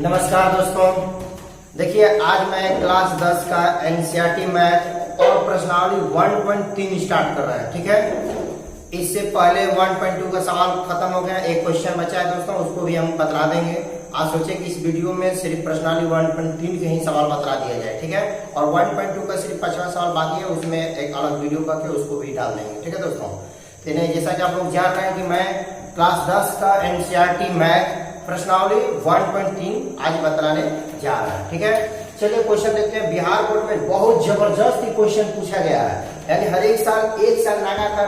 नमस्कार दोस्तों, देखिए आज मैं क्लास 10 का एनसीईआरटी मैथ और प्रश्नावली 1.3 स्टार्ट कर रहे हैं। ठीक है, इससे पहले 1.2 का सवाल खत्म हो गया, एक क्वेश्चन बचा है दोस्तों, उसको भी हम बता देंगे। आज सोचे कि इस वीडियो में सिर्फ प्रश्नावली 1.3 के ही सवाल बता दिया जाए। ठीक है, और 1.2 का सिर्फ 5वां सवाल बाकी है, उसमें एक अलग वीडियो करके उसको भी डाल देंगे। ठीक है दोस्तों, तो जैसा कि आप लोग जान रहे हैं कि मैं क्लास 10 का एनसीईआरटी मैथ प्रश्नावली 1.3 आज बताने जा रहा है। ठीक है, चलिए क्वेश्चन देखते हैं। बिहार बोर्ड में बहुत जबरदस्त क्वेश्चन पूछा गया है, यानी हर एक साल लगा कर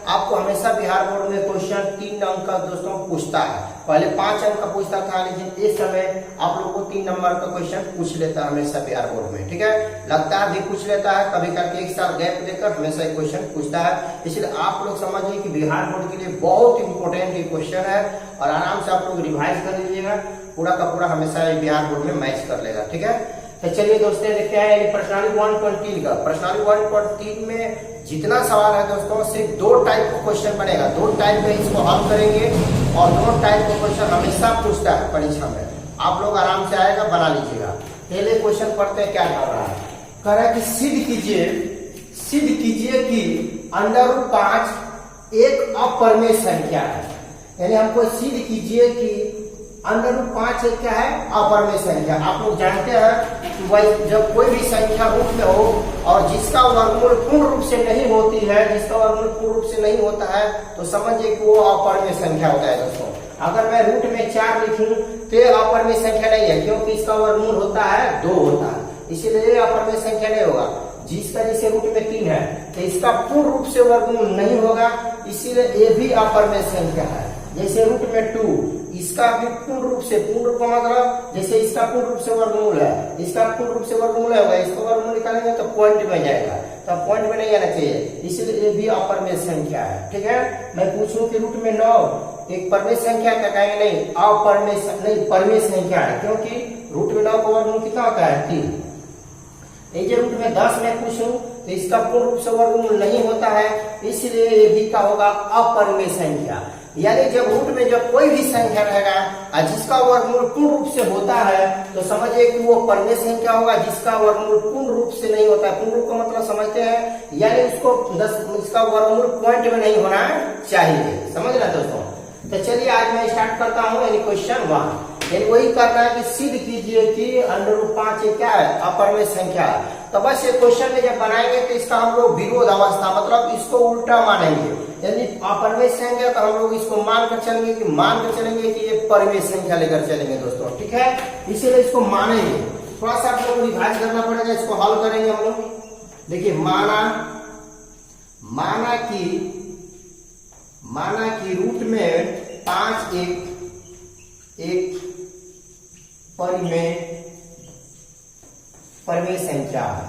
आपको हमेशा बिहार बोर्ड में क्वेश्चन 3 अंक का दोस्तों पूछता है। पहले 5 अंक का पूछता था, लेकिन इस समय आप लोगों को 3 नंबर का क्वेश्चन पूछ लेता है हमेशा बिहार बोर्ड में। ठीक है, लगता है भी पूछ लेता है, कभी करके एक साल गैप देकर हमेशा एक क्वेश्चन पूछता है। इसलिए आप लोग समझिए कि बिहार बोर्ड के लिए बहुत इंपॉर्टेंट ये क्वेश्चन है और आराम से आप लोग रिवाइज कर लीजिएगा, पूरा का पूरा हमेशा बिहार बोर्ड में मैच कर लेगा। ठीक है, तो चलिए दोस्तों देखते हैं प्रश्नावली 1.3 का। प्रश्नावली 1.3 में जितना सवाल है दोस्तों, सिर्फ 2 टाइप का क्वेश्चन बनेगा, 2 टाइप में इसको हल करेंगे और 2 टाइप का क्वेश्चन हमेशा पूछता है परीक्षा में। आप लोग आराम से आएगा, बना लीजिएगा। पहले क्वेश्चन पढ़ते हैं, क्या कर रहा है। कह रहा है कि सिद्ध कीजिए कि √5 एक अपरिमेय संख्या है। यानी हमको सिद्ध कीजिए कि √5 एक क्या है, अपरिमेय संख्या। आप लोग जानते हैं कि जब कोई भी संख्या रूप में हो और जिसका वर्गमूल पूर्ण रूप से नहीं होती है, होता है, तो समझिए कि वो अपरिमेय संख्या होता है दोस्तों। अगर मैं रूट में 4 लिखूं तो ये अपरिमेय संख्या नहीं है, क्योंकि इसका वर्गमूल होता है 2 होता है, इसीलिए अपरिमेय संख्या नहीं होगा। जिसका जैसे रूट में 3 है तो इसका पूर्ण रूप से वर्गमूल नहीं होगा, इसीलिए ये भी अपरिमेय संख्या है। जैसे रूट में 2, इसका भी पूर्ण रूप का मतलब जैसे इसका पूर्ण रूप से वर्गमूल है, इसका पूर्ण रूप से वर्गमूल होगा, इसका वर्गमूल निकालेंगे तो पॉइंट में जाएगा, तो पॉइंट में नहीं आना चाहिए, इसलिए ये भी अपरिमेय संख्या है। ठीक है, मैं पूछूं कि रूट में 9 एक परिमेय संख्या क्या कहेंगे, नहीं परिमेय संख्या है, क्योंकि रूट में 9 का वर्गमूल कितना होता है, 3। ये रूट में 10 में पूछूं तो इसका पूर्ण रूप से वर्गमूल नहीं होता है, इसलिए ये भी क्या होगा, अपरिमेय संख्या। यानी जब रूट में जब कोई भी संख्या रहेगा और जिसका वर्गमूल पूर्ण रूप से होता है तो समझिए कि वो परिमेय संख्या होगा। जिसका वर्गमूल पूर्ण रूप से नहीं होता है, पूर्ण रूप का मतलब समझते हैं, यानी इसका वर्गमूल पॉइंट में नहीं होना चाहिए। समझ रहे दोस्तों, तो चलिए आज मैं स्टार्ट करता हूँ। यानी क्वेश्चन 1, यानी वही करना है कि सिद्ध कीजिए कि √5 क्या है, अपरिमेय संख्या है। तो बस ये क्वेश्चन में जब बनाएंगे तो इसका हम लोग विरोध अवस्था मतलब इसको उल्टा मानेंगे, यानी अपरिमेय संख्या तो हम लोग इसको मान कर चलेंगे कि ये परिमेय संख्या लेकर चलेंगे दोस्तों। ठीक है, इसीलिए इसको मानेंगे। थोड़ा सा आप लोग रिवाइज करना पड़ेगा, इसको हल करेंगे हम लोग। देखिए माना कि रूट में 5 एक परिमेय संख्या है।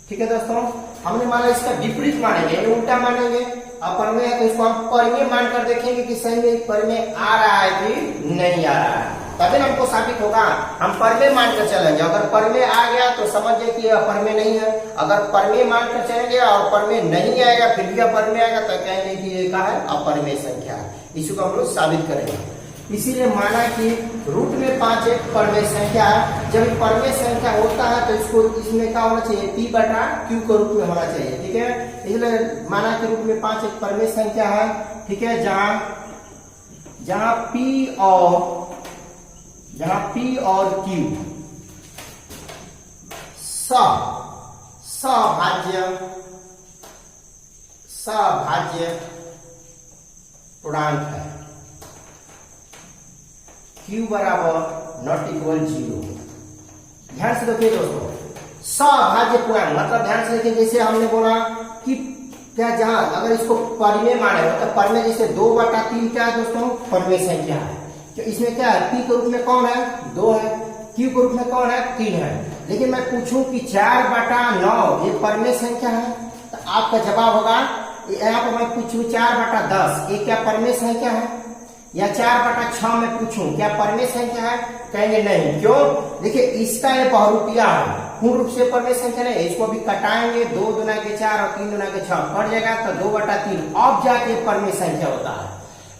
ठीक है दोस्तों, हमने माना इसका विपरीत मानेंगे, यानी उल्टा मानेंगे। अपरिमेय है तो इसको हम परिमेय मानकर देखेंगे कि सही में परिमेय आ रहा है कि नहीं आ रहा है, तभी हमको साबित होगा। हम परिमेय मानकर चलेंगे, अगर परिमेय आ गया तो समझिए कि अपरिमेय नहीं है। अगर परिमेय मानकर चलेंगे और परिमेय नहीं आएगा, फिर भी अपरिमेय आएगा, तो कहेंगे कि ये क्या है, अपरिमेय संख्या है। इसी को हम लोग साबित करेंगे। इसीलिए माना कि रूट में 5 एक परिमेय संख्या है। जब परिमेय संख्या होता है तो इसमें क्या होना चाहिए, P/Q के रूप में होना चाहिए। ठीक है, इसलिए माना कि रूट में 5 एक परिमेय संख्या है। ठीक है, जहां P और Q सभाज्य पूर्णांक है, Q बराबर ≠ 0। ध्यान से देखिए दोस्तों, सभाज्य पूर्णांक मतलब ध्यान से देखिए, जैसे हमने बोला कि क्या जहां अगर इसको परिमेय माने तो परिमेय जैसे 2/3 क्या है दोस्तों, परिमेय संख्या है। तो इसमें क्या है, P के रूप में कौन है, 2 है, Q के रूप में कौन है, 3 है। लेकिन मैं पूछूं कि 4/9 ये परिमेय संख्या है, तो आपका जवाब होगा, यहाँ पर मैं पूछूं 4/10 ये क्या परिमेय संख्या है, या 4/6 में पूछूं क्या परिमेय संख्या है, कहेंगे नहीं। क्यों, देखिए इसका ये बहुरूपिया है, पूर्ण रूप से परिमेय संख्या नहीं। इसको भी कटाएंगे, 2 दूना के 4 और 3 दूना के 6 कट जाएगा, तो 2/3 अब जाके परिमेय संख्या होता है।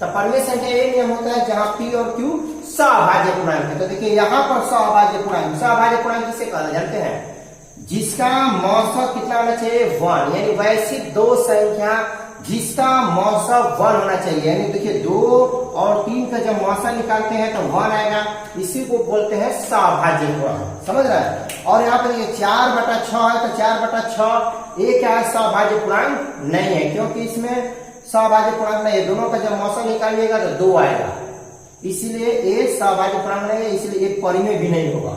तो परमेय संख्या ये नियम होता है जहां पी और क्यू सभाज्य पूर्णांक है। तो देखिए यहाँ पर सभाज्य पूर्णांक किसे कहते हैं जानते हैं? जिसका मौसम कितना होना चाहिए 1, यानी वैसी दो संख्या जिसका मौसम 1 होना चाहिए। यानी देखिए 2 और 3 का जब मौसम निकालते हैं तो 1 आएगा, इसी को बोलते हैं सभाज्य पूर्णांक। समझ रहे हैं? और यहाँ पर देखिए 4/6 है तो 4/6 ये क्या है? सभाज्य पूर्णांक नहीं है, क्योंकि इसमें सभाज्य पूर्णांक नहीं है। दोनों का जब मौसम निकालिएगा तो 2 आएगा, इसलिए ये सभाज्य पूर्णांक नहीं है, इसलिए ये परिमेय भी नहीं होगा।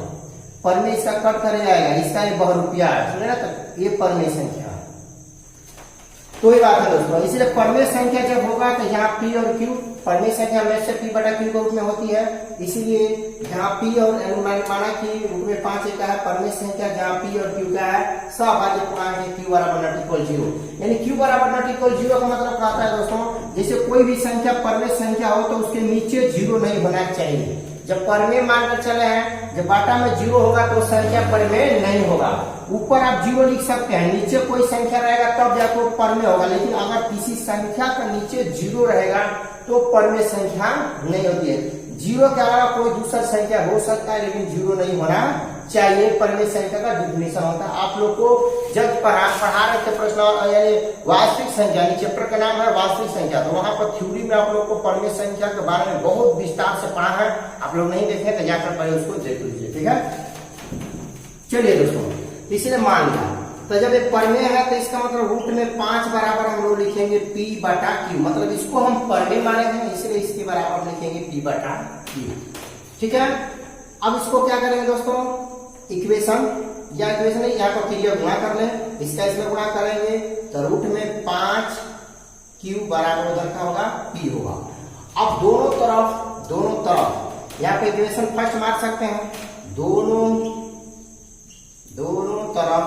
परिमेय इसका कट कर जाएगा, इसका ये बहुरूपिया है, सुने ना? तो ये परिमेय संख्या है। तो ये बात है दोस्तों, इसलिए परिमेय संख्या जब होगा तो यहाँ पी और क्यू परिमेय संख्या में से पी बटा क्यू के रूप में होती है, इसीलिए यहाँ पी और माना कि रूप में 5 का है परिमेय संख्या, जहाँ पी और क्यू का है सभाज्य पूर्णांक है क्यू बराबर नॉट इक्वल 0। यानी क्यू बराबर नॉट इक्वल 0 का मतलब क्या होता है दोस्तों? जैसे कोई भी संख्या परिमेय संख्या हो तो उसके नीचे 0 नहीं होना चाहिए। जब परिमेय मानकर चले हैं, जब बाटा में 0 होगा तो संख्या परिमेय नहीं होगा। ऊपर आप 0 लिख सकते हैं, नीचे कोई संख्या रहेगा तब जाकर वो परिमेय होगा, लेकिन अगर किसी संख्या का नीचे 0 रहेगा तो परिमेय संख्या नहीं होती है। 0 के अलावा कोई दूसरा संख्या हो सकता है, लेकिन 0 नहीं होना चाहिए। परिमेय संख्या का डिफिनेशन होता है। आप लोग को जब पढ़ा रहे थे प्रश्न यानी वास्तविक संख्या, चैप्टर का नाम है वास्तविक संख्या, तो वहां पर थ्योरी में आप लोग को परिमेय संख्या के बारे में बहुत विस्तार से पढ़ा है। आप लोग नहीं देखे तो जाकर पहले उसको देख लीजिए, ठीक है? चलिए दोस्तों, इसलिए मान लिया तो जब ये परिमेय है तो इसका मतलब रूट में 5 बराबर हम लोग लिखेंगे पी बटा क्यू, मतलब इसको हम परिमेय माने हैं, इसलिए इसके बराबर लिखेंगे पी बटा क्यू। ठीक है? अब इसको क्या करेंगे दोस्तों? इक्वेशन या इक्वेशन नहीं, यहाँ को क्लियर गुणा कर लें, इसका इसमें गुणा करेंगे तो रूट में 5 क्यू बराबर उधर का होगा पी होगा। अब दोनों तरफ यहाँ पे इक्वेशन फर्स्ट मार सकते हैं, दोनों तरफ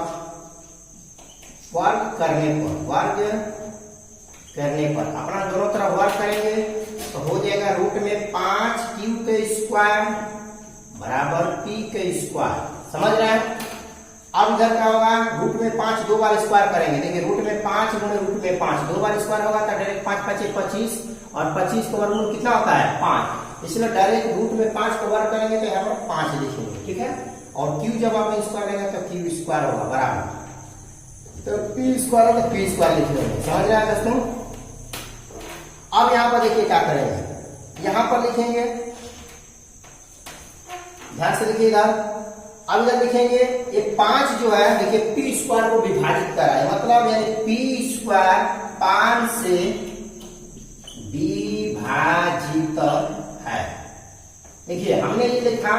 वर्ग करने पर अपना दोनों तरफ वर्ग करेंगे तो हो जाएगा रूट में 5 क्यू के स्क्वायर बराबर पी के स्क्वायर। समझ रहे हैं? अब इधर क्या होगा? रूट में 5 दो बार स्क्वायर करेंगे। देखिए रूट में 5 गुणे रूट में 5 दो बार स्क्वायर होगा तो डायरेक्ट 5 5 25 और 25 का वर्गमूल कितना होता है? 5। इसलिए डायरेक्ट रूट में 5 को वर्ग करेंगे तो यहाँ पर 5 लिखेंगे। ठीक है? और क्यू जब आप स्क्वायर लेंगे तो क्यू स्क्वायर होगा बराबर, तो पी स्क्वायर है तो पी स्क्वायर लिख लेंगे। समझ रहे हैं दोस्तों? अब यहाँ पर देखिए क्या करेंगे, यहाँ पर लिखेंगे, ध्यान से लिखिएगा। अब इधर लिखेंगे ये 5 जो है देखिए पी स्क्वायर को विभाजित कर रहा है, मतलब यानी पी स्क्वायर 5 से विभाजित है। देखिए हमने ये लिखा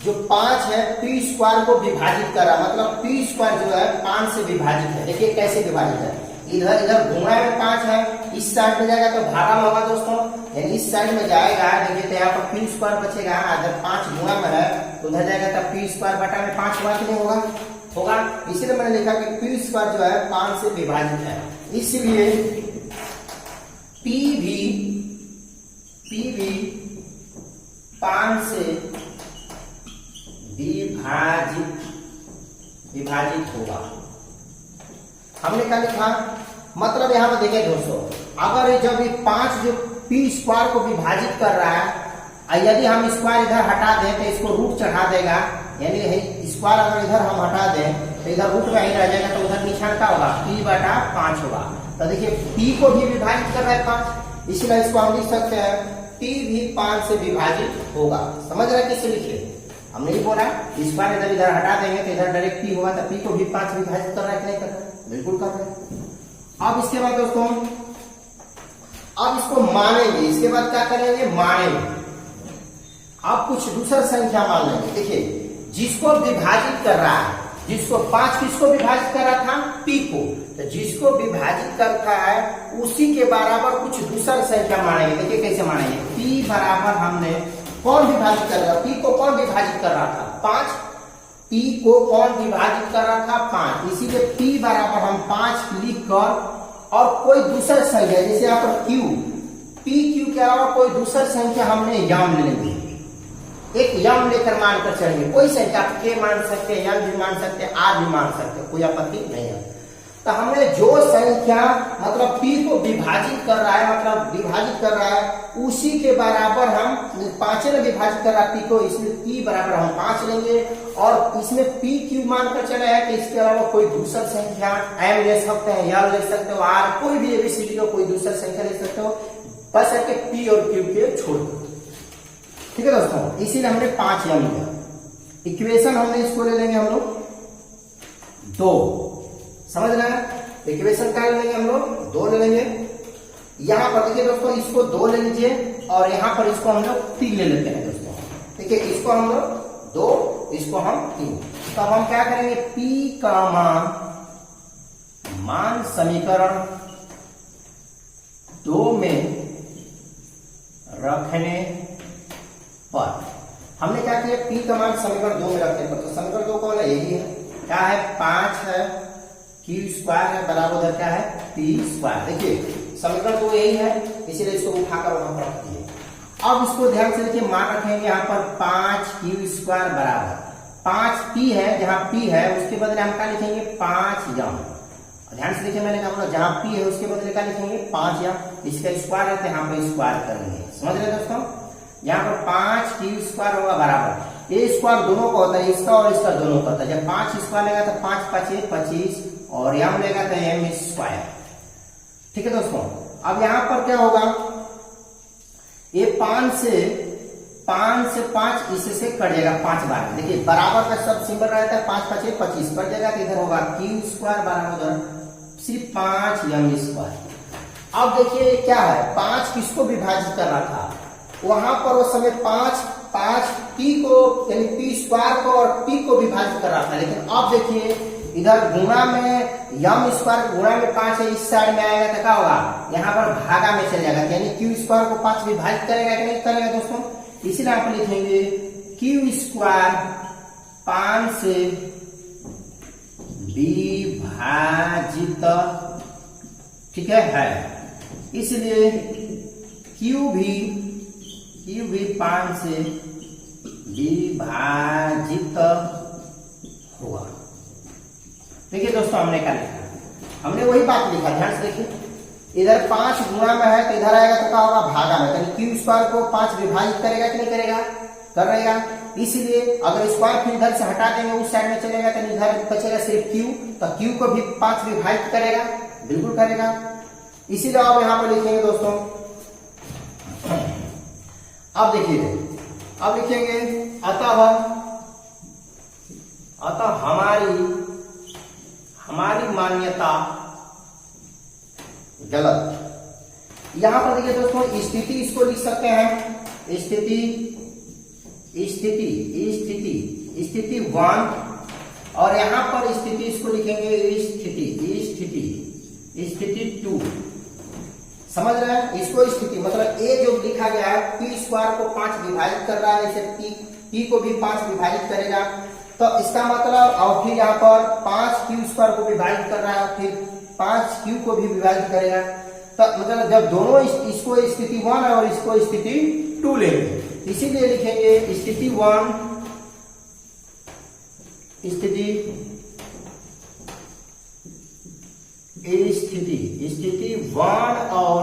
जो 5 है पी स्क्वायर को विभाजित कर रहा, मतलब पी स्क्वायर जो है 5 से विभाजित है। देखिए कैसे विभाजित है, इधर गुणा में 5 है, इस साइड में जाएगा तो भागा में होगा दोस्तों, यानी इस साइड में जाएगा। देखिए तो यहाँ पर पी स्क्वायर बचेगा, अगर 5 गुणा में है तो उधर जाएगा तो पी स्क्वायर बटा में 5 हुआ कि नहीं होगा? इसलिए मैंने लिखा कि पी स्क्वायर जो है 5 से विभाजित है, इसलिए पी भी 5 से विभाजित होगा। हमने क्या लिखा? मतलब यहाँ पर देखिए दोस्तों, अगर जब ये 5 जो पी स्क्वायर को विभाजित कर रहा है, यदि हम स्क्वायर इधर हटा दें तो इसको रूट चढ़ा देगा, यानी स्क्वायर अगर इधर हम हटा दें तो इधर रूट में ही रह जाएगा, तो उधर निशान क्या होगा? पी बटा 5 होगा। तो देखिए पी को भी विभाजित कर रहा है 5, इसलिए इसको हम लिख सकते हैं पी भी 5 से विभाजित होगा। समझ रहे कैसे लिखे? हम नहीं बोला स्क्वायर इधर हटा देंगे तो इधर डायरेक्ट पी होगा, तो पी को भी 5 से विभाजित कर रहा है कि नहीं कर रहा है? बिल्कुल कर रहे हैं। अब इसके बाद दोस्तों अब इसको मानेंगे, इसके बाद क्या करेंगे? मानेंगे। अब कुछ दूसरा संख्या मान लेंगे। देखिए जिसको विभाजित कर रहा है, जिसको 5 किसको विभाजित कर रहा था? पी को। तो जिसको विभाजित करता है उसी के बराबर कुछ दूसरा संख्या मानेंगे। देखिए कैसे मानेंगे? पी बराबर हमने कौन विभाजित कर रहा था? पी को कौन विभाजित कर रहा था? 5। पी को कौन विभाजित कर रहा था? 5। इसीलिए पी बराबर हम 5 लिख कर और कोई दूसरा संख्या, जैसे यहाँ पर क्यू, पी क्यू के अलावा कोई दूसरा संख्या हमने यम ले लेंगे, एक यम लेकर मानकर चलेंगे। कोई संख्या आप के मान सकते हैं, यम भी मान सकते हैं, आर भी मान सकते हैं, कोई आपत्ति नहीं है। तो हमने जो संख्या मतलब p को विभाजित कर रहा है, मतलब विभाजित कर रहा है, उसी के बराबर हम 5 में विभाजित कर रहा है p को, इसमें p बराबर हम 5 लेंगे। और इसमें p क्यों मानकर चले हैं कि इसके अलावा कोई दूसरा संख्या m ले सकते हैं, या ले सकते हो, r कोई भी एबीसीडी का कोई दूसरा संख्या ले सकते हो, बस है कि p और q के छोड़ दो। ठीक है दोस्तों, इसीलिए हमने 5 m लिया। इक्वेशन हमने इसको ले लेंगे हम लोग 2, समझ रहे हैं। इक्वेशन क्या ले लेंगे हम लोग 2 ले लेंगे। यहां पर देखिए दोस्तों, इसको 2 ले लीजिए और यहां पर इसको हम लोग 3 ले लेते हैं दोस्तों। देखिए इसको हम लोग 2, इसको हम 3। तो अब हम क्या करेंगे, p का मान समीकरण 2 में रखने पर हमने क्या किया, p का मान समीकरण 2 में रखने पर, तो समीकरण 2 कौन है, यही है, क्या है 5 है, q स्क्वायर है बराबर उधर क्या है p स्क्वायर। देखिए समीकरण 2 यही है, इसीलिए इसको उठाकर वहां पर रख दिए। अब इसको ध्यान से देखिए, मान रखेंगे यहाँ पर 5q स्क्वायर बराबर 5p है, जहां p है उसके बदले हम क्या लिखेंगे 5m। ध्यान से देखिए, मैंने कहा जहां p है उसके बदले क्या लिखेंगे 5m, इसका स्क्वायर है तो यहाँ पर स्क्वायर करेंगे। समझ रहे दोस्तों, यहाँ पर 5q स्क्वायर होगा बराबर, ये स्क्वायर दोनों का होता है, इसका और इसका दोनों का होता है। जब 5 स्क्वायर लेगा तो 5 5 25 और m लेगा तो m स्क्वायर। ठीक है दोस्तों, अब यहाँ पर क्या होगा, ये 5 से 5 इससे कट जाएगा 5 बार में। देखिए बराबर का सब सिंबल रहता है, 5 5 25 कट जाएगा तो इधर होगा q स्क्वायर बराबर उधर सिर्फ 5m स्क्वायर। अब देखिए क्या है, 5 किसको विभाजित कर रहा था, वहां पर उस समय 5 p को यानी p स्क्वायर को और p को विभाजित कर रहा था। लेकिन अब देखिए इधर गुणा में m स्क्वायर गुणा में 5 है, इस साइड में आएगा तो क्या होगा, यहाँ पर भागा में चल जाएगा, यानी q स्क्वायर को 5 विभाजित करेगा कि नहीं करेगा दोस्तों। इसीलिए आप लिखेंगे q स्क्वायर 5 से विभाजित, ठीक है, इसलिए q भी 5 से विभाजित होगा। देखिए दोस्तों, हमने क्या लिखा, हमने वही बात लिखा, ध्यान से देखिए, इधर 5 गुणा में है तो इधर आएगा तो क्या होगा भागा में, यानी q स्क्वायर को 5 विभाजित करेगा कि नहीं करेगा, करेगा। इसलिए अगर स्क्वायर फिर इधर से हटा देंगे उस साइड में चलेगा तो इधर बचेगा सिर्फ q, तो q को भी 5 विभाजित करेगा, बिल्कुल करेगा। इसीलिए आप यहाँ पर लिखेंगे दोस्तों, अब देखिए, अब लिखेंगे अतः हमारी मान्यता गलत। यहां पर देखिए दोस्तों, स्थिति इसको लिख सकते हैं, स्थिति 1, और यहां पर स्थिति इसको लिखेंगे स्थिति 2। समझ रहे हैं, इसको स्थिति मतलब ए जो लिखा गया है p स्क्वायर को 5 विभाजित कर रहा है, जैसे p को भी 5 विभाजित करेगा, तो इसका मतलब, और फिर यहाँ पर 5q स्क्वायर को विभाजित कर रहा है, फिर 5q को भी विभाजित करेगा, तो मतलब जब दोनों इसको स्थिति 1 और इसको स्थिति 2 लेंगे, इसीलिए लिखेंगे स्थिति 1 स्थिति 1 और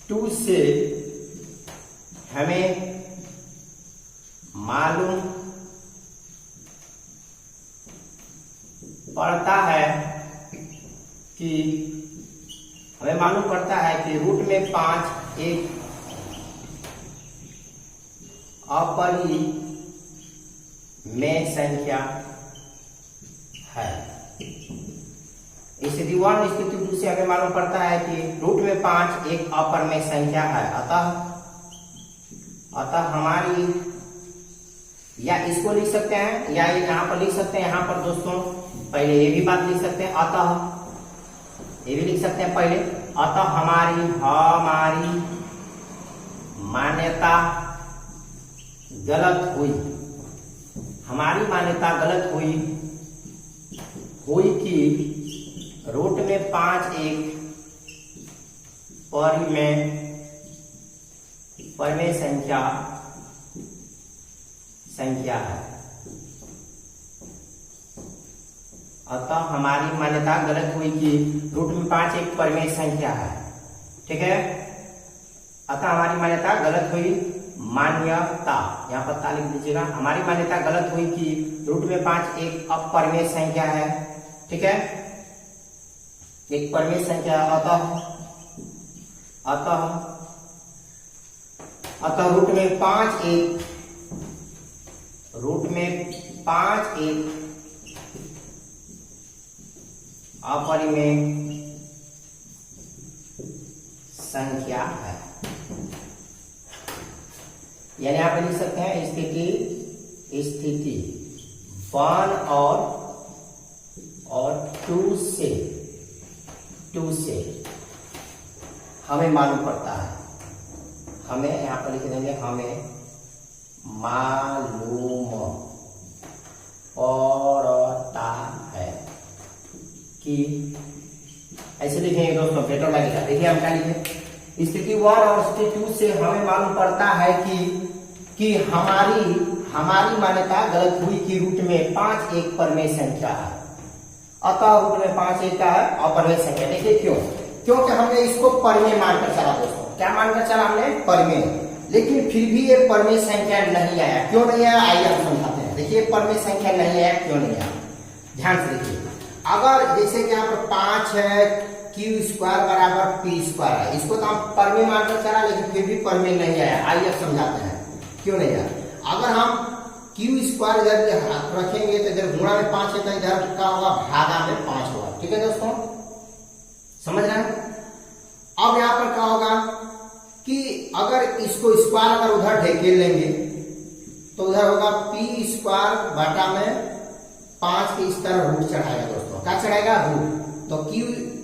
2 से हमें मालूम पड़ता है कि रूट में 5 एक अपरिमेय संख्या है। स्थिति 1 स्थिति 2 से हमें मालूम पड़ता है कि रूट में 5 एक अपरिमेय संख्या है, अतः हमारी, या इसको लिख सकते हैं या यहाँ पर लिख सकते हैं, यहाँ पर दोस्तों पहले ये भी बात लिख सकते हैं, अतः ये भी लिख सकते हैं पहले, अतः हमारी मान्यता गलत हुई, हमारी मान्यता गलत हुई कि रूट में 5 एक परिमेय संख्या है, अतः हमारी मान्यता गलत हुई कि रूट में 5 एक परिमेय संख्या है। ठीक है, अतः हमारी मान्यता गलत हुई। मान्यता यहाँ पर ता लिख दीजिएगा। हमारी मान्यता गलत हुई कि रूट में 5 एक अपरिमेय संख्या है। ठीक है, एक परिमेय संख्या। अतः रूट में 5 एक अपरिमेय संख्या है। यानी आप लिख सकते हैं स्थिति 1 और 2 से हमें मालूम पड़ता है। हमें यहाँ पर लिख देंगे, हमें मालूम पड़ता है कि, ऐसे लिखेंगे दोस्तों, बेटर लगेगा। देखिए हम क्या लिखे, स्थिति 1 और स्थिति 2 से हमें मालूम पड़ता है कि हमारी मान्यता गलत हुई कि रूट में 5 एक परिमेय संख्या है। अतः रूट में 5 एक का है अपरिमेय संख्या। देखिए क्योंकि हमने इसको परिमेय मानकर चला दोस्तों। क्या मानकर चला हमने? परिमेय। लेकिन फिर भी ये परिमेय संख्या नहीं आया। क्यों नहीं आया, आइए हम समझाते हैं। देखिए परिमेय संख्या नहीं आया, क्यों नहीं आया, ध्यान से देखिए। अगर जैसे कि यहाँ पर 5 है, क्यू स्क्वायर बराबर पी स्क्वायर है, इसको तो हम परिमेय मानकर चला, लेकिन फिर भी परिमेय नहीं आया। आइए अब समझाते हैं क्यों नहीं आया। अगर हम क्यू स्क्वायर इधर रखेंगे तो इधर गुणा में 5 है, तो इधर क्या होगा, भागा में 5 होगा। ठीक है दोस्तों, समझ रहे हैं। अब यहाँ पर क्या होगा कि अगर इसको स्क्वायर अगर उधर ढकेल लेंगे तो उधर होगा पी स्क्वायर बटा में 5 के इस तरह रूट चढ़ाएगा दोस्तों। क्या चढ़ाएगा? रूट। तो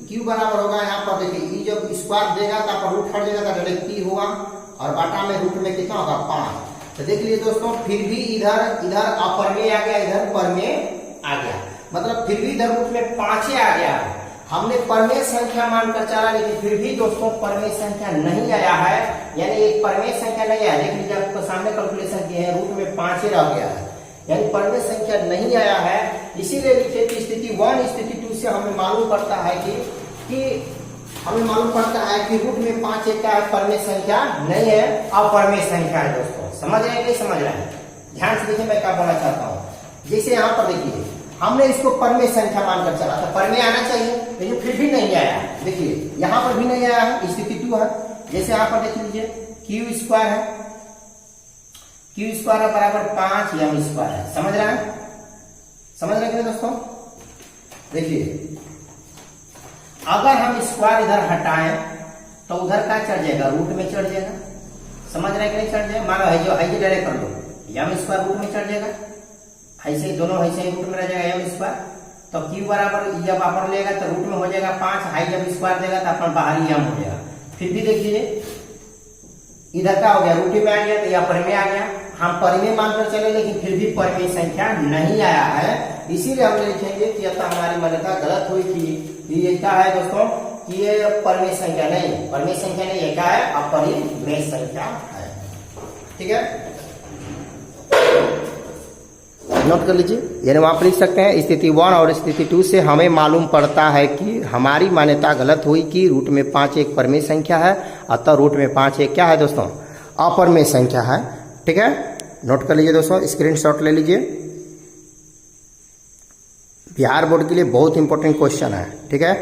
क्यू बराबर होगा, यहाँ पर देखिए, जब स्क्वायर देगा तो आप रूट हट जाएगा, तो डायरेक्ट पी होगा, और बटा में रूट में कितना होगा, 5। तो देख लीजिए दोस्तों, फिर भी इधर अपरिमेय आ गया, इधर परिमेय आ गया, मतलब फिर भी इधर रूट में 5 आ गया। हमने परिमेय संख्या मानकर चला, लेकिन फिर भी दोस्तों परिमेय संख्या नहीं आया है, यानी एक परिमेय संख्या नहीं आया। देख लीजिए, आपको सामने कैलकुलेशन किए हैं, रूट में 5 रह गया है, यानी परिमेय संख्या नहीं आया है। इसीलिए लिखे कि स्थिति 1 स्थिति 2 से हमें मालूम पड़ता है कि हमें मालूम पड़ता है कि रूट में 5 एक का परिमेय संख्या नहीं है, अपरिमेय संख्या है दोस्तों। समझ रहे हैं कि नहीं समझ रहे हैं? ध्यान से देखिए मैं क्या बोलना चाहता हूँ। जैसे यहाँ पर देखिए, हमने इसको परिमेय संख्या मानकर चला, तो परिमेय आना चाहिए, लेकिन फिर भी नहीं आया। देखिए यहाँ पर भी नहीं आया है, स्थिति 2 है। जैसे यहाँ पर देख लीजिए, क्यू स्क्वायर है, क्यू स्क्वायर बराबर 5 एम स्क्वायर है। समझ रहे हैं? समझ रहे हैं दोस्तों? देखिए अगर हम स्क्वायर इधर हटाएं तो उधर क्या चढ़ जाएगा, रूट में चढ़ जाएगा। समझ रहे हैं कि नहीं चढ़ जाएगा? मानो है जो है डायरेक्ट कर लो, एम स्क्वायर रूट में चढ़ जाएगा, ऐसे दोनों ऐसे रूट में रह जाएगा एम स्क्वायर। तो क्यू बराबर जब अपर लेगा तो रूट में हो जाएगा 5, हाई जब स्क्वायर देगा तो अपन बाहरी एम हो जाएगा। फिर भी देखिए इधर क्या हो गया, रूट में आ गया, तो यहाँ परिमेय आ गया। हम परिमेय मानकर चले, लेकिन फिर भी परिमेय संख्या नहीं आया है। इसीलिए हम लिखेंगे कि अतः हमारी मान्यता गलत हुई कि ये क्या है दोस्तों, कि ये परिमेय संख्या नहीं, परिमेय संख्या नहीं है, क्या है, अपरिमेय संख्या है। ठीक है, नोट कर लीजिए। यानी वहां पर लिख सकते हैं स्थिति 1 और स्थिति 2 से हमें मालूम पड़ता है कि हमारी मान्यता गलत हुई कि रूट में 5 एक परिमेय संख्या है, अतः रूट में 5 एक क्या है दोस्तों, अपरिमेय संख्या है। ठीक है, नोट कर लीजिए दोस्तों, स्क्रीनशॉट ले लीजिए। बिहार बोर्ड के लिए बहुत इंपॉर्टेंट क्वेश्चन है। ठीक है।